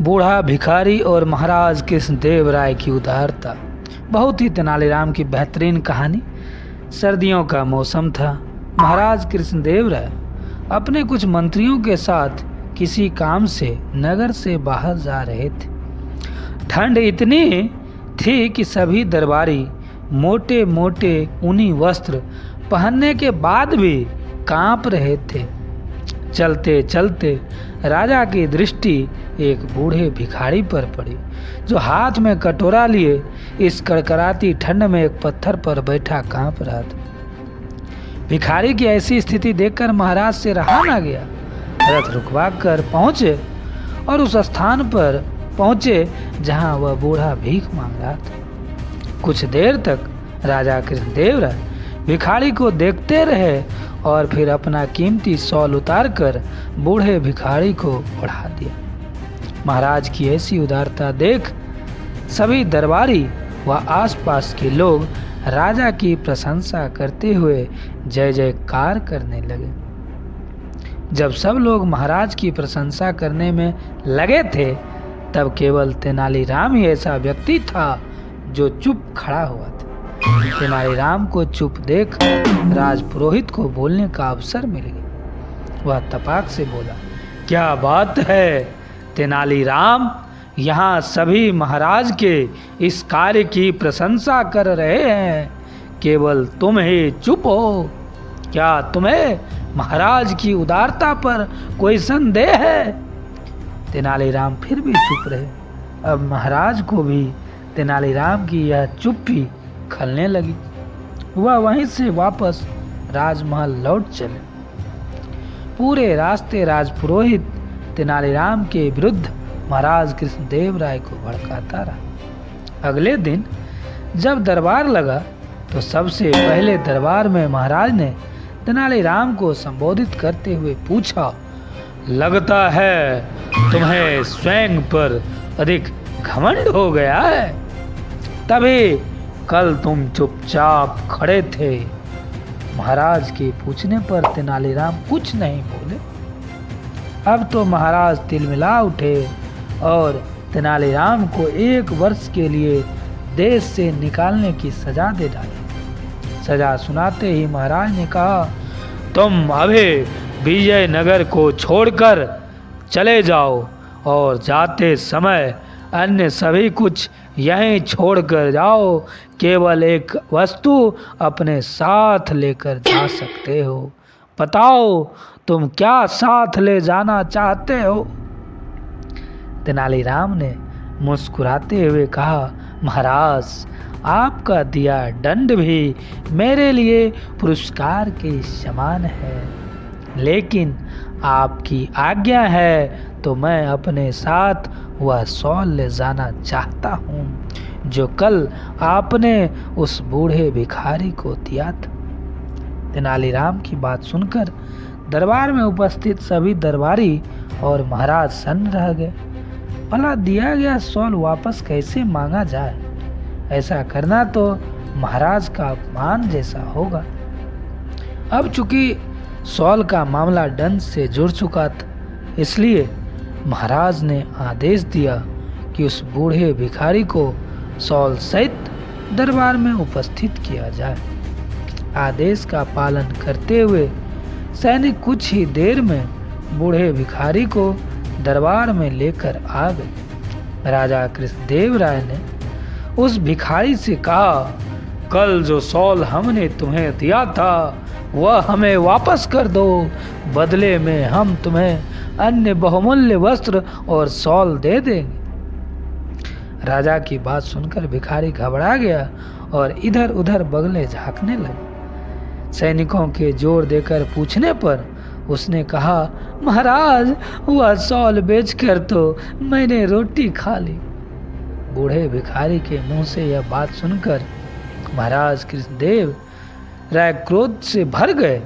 बूढ़ा भिखारी और महाराज कृष्णदेव राय की उदारता। बहुत ही तेनालीराम की बेहतरीन कहानी। सर्दियों का मौसम था। महाराज कृष्णदेव राय अपने कुछ मंत्रियों के साथ किसी काम से नगर से बाहर जा रहे थे। ठंड इतनी थी कि सभी दरबारी मोटे मोटे ऊनी वस्त्र पहनने के बाद भी कांप रहे थे। चलते चलते राजा की दृष्टि एक बूढ़े भिखारी पर पड़ी, जो हाथ में कटोरा लिए इस कड़कड़ाती ठंड में एक पत्थर पर बैठा कांप रहा था। भिखारी की ऐसी स्थिति देखकर महाराज से रहा ना गया। रथ रुकवा कर पहुंचे और उस स्थान पर पहुंचे जहां वह बूढ़ा भीख मांग रहा था। कुछ देर तक राजा कृष्णदेव राय भिखारी को देखते रहे और फिर अपना कीमती शॉल उतारकर बूढ़े भिखारी को ओढ़ा दिया। महाराज की ऐसी उदारता देख सभी दरबारी व आसपास के लोग राजा की प्रशंसा करते हुए जय जयकार करने लगे। जब सब लोग महाराज की प्रशंसा करने में लगे थे, तब केवल तेनालीराम ही ऐसा व्यक्ति था जो चुप खड़ा हुआ था। तेनालीराम को चुप देख राजपुरोहित को बोलने का अवसर मिल गया। वह तपाक से बोला, क्या बात है तेनालीराम, यहाँ सभी महाराज के इस कार्य की प्रशंसा कर रहे हैं, केवल तुम ही चुप हो। क्या तुम्हें महाराज की उदारता पर कोई संदेह है? तेनालीराम फिर भी चुप रहे। अब महाराज को भी तेनालीराम की यह चुप्पी खलने लगी। वह वहीं से वापस राजमहल लौट चले। पूरे रास्ते राजपुरोहित तेनालीराम के विरुद्ध महाराज कृष्णदेव राय को भड़काता रहा। अगले दिन जब दरबार लगा तो सबसे पहले दरबार में महाराज ने तेनालीराम को संबोधित करते हुए पूछा, लगता है तुम्हें स्वयं पर अधिक घमंड हो गया है। तभी कल तुम चुपचाप खड़े थे। महाराज के पूछने पर तेनालीराम कुछ नहीं बोले। अब तो महाराज तिलमिला उठे और तेनालीराम को 1 वर्ष के लिए देश से निकालने की सजा दे डाली। सजा सुनाते ही महाराज ने कहा, तुम अभी विजयनगर को छोड़कर चले जाओ और जाते समय अन्य सभी कुछ यहीं छोड़कर जाओ। केवल एक वस्तु अपने साथ लेकर जा सकते हो। बताओ तुम क्या साथ ले जाना चाहते हो? तेनालीराम ने मुस्कुराते हुए कहा, महाराज, आपका दिया दंड भी मेरे लिए पुरस्कार के समान है, लेकिन आपकी आज्ञा है तो मैं अपने साथ वह शॉल ले जाना चाहता हूँ जो कल आपने उस बूढ़े भिखारी को दिया था। तेनालीराम की बात सुनकर दरबार में उपस्थित सभी दरबारी और महाराज सन्न रह गए। भला दिया गया शॉल वापस कैसे मांगा जाए? ऐसा करना तो महाराज का अपमान जैसा होगा। अब चूंकि शॉल का मामला दंड से जुड़ चुका था, इसलिए महाराज ने आदेश दिया कि उस बूढ़े भिखारी को शॉल सहित दरबार में उपस्थित किया जाए। आदेश का पालन करते हुए सैनिक कुछ ही देर में बूढ़े भिखारी को दरबार में लेकर आ गए। राजा कृष्णदेव राय ने उस भिखारी से कहा, कल जो शॉल हमने तुम्हें दिया था वह हमें वापस कर दो। बदले में हम तुम्हें अन्य बहुमूल्य वस्त्र और शॉल दे देंगे। राजा की बात सुनकर भिखारी घबरा गया और इधर उधर बगले झांकने लगा। सैनिकों के जोर देकर पूछने पर उसने कहा, महाराज, वह शॉल बेचकर तो मैंने रोटी खा ली। बूढ़े भिखारी के मुंह से यह बात सुनकर महाराज कृष्णदेव राय क्रोध से भर गए,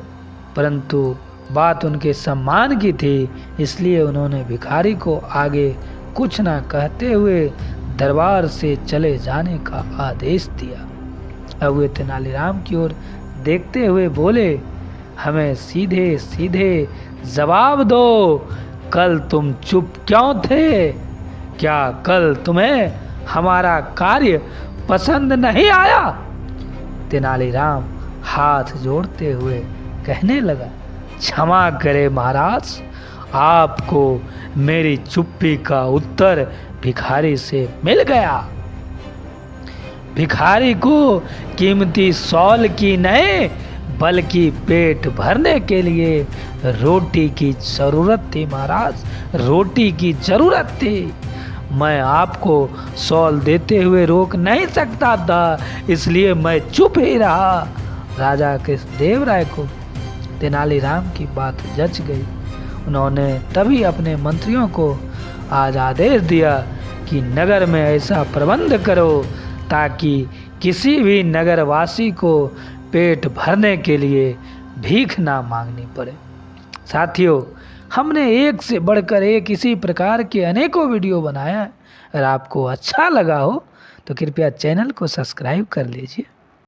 परंतु बात उनके सम्मान की थी, इसलिए उन्होंने भिखारी को आगे कुछ न कहते हुए दरबार से चले जाने का आदेश दिया। अब वे तेनालीराम की ओर देखते हुए बोले, हमें सीधे सीधे जवाब दो, कल तुम चुप क्यों थे? क्या कल तुम्हें हमारा कार्य पसंद नहीं आया? तेनालीराम हाथ जोड़ते हुए कहने लगा, क्षमा करे महाराज, आपको मेरी चुप्पी का उत्तर भिखारी से मिल गया। भिखारी को कीमती शॉल की नहीं बल्कि पेट भरने के लिए रोटी की जरूरत थी महाराज, रोटी की जरूरत थी। मैं आपको शॉल देते हुए रोक नहीं सकता था, इसलिए मैं चुप ही रहा। राजा कृष्णदेव राय को तेनालीराम की बात जच गई। उन्होंने तभी अपने मंत्रियों को आज आदेश दिया कि नगर में ऐसा प्रबंध करो ताकि किसी भी नगरवासी को पेट भरने के लिए भीख ना मांगनी पड़े। साथियों, हमने एक से बढ़कर एक इसी प्रकार के अनेकों वीडियो बनाया है। अगर आपको अच्छा लगा हो तो कृपया चैनल को सब्सक्राइब कर लीजिए।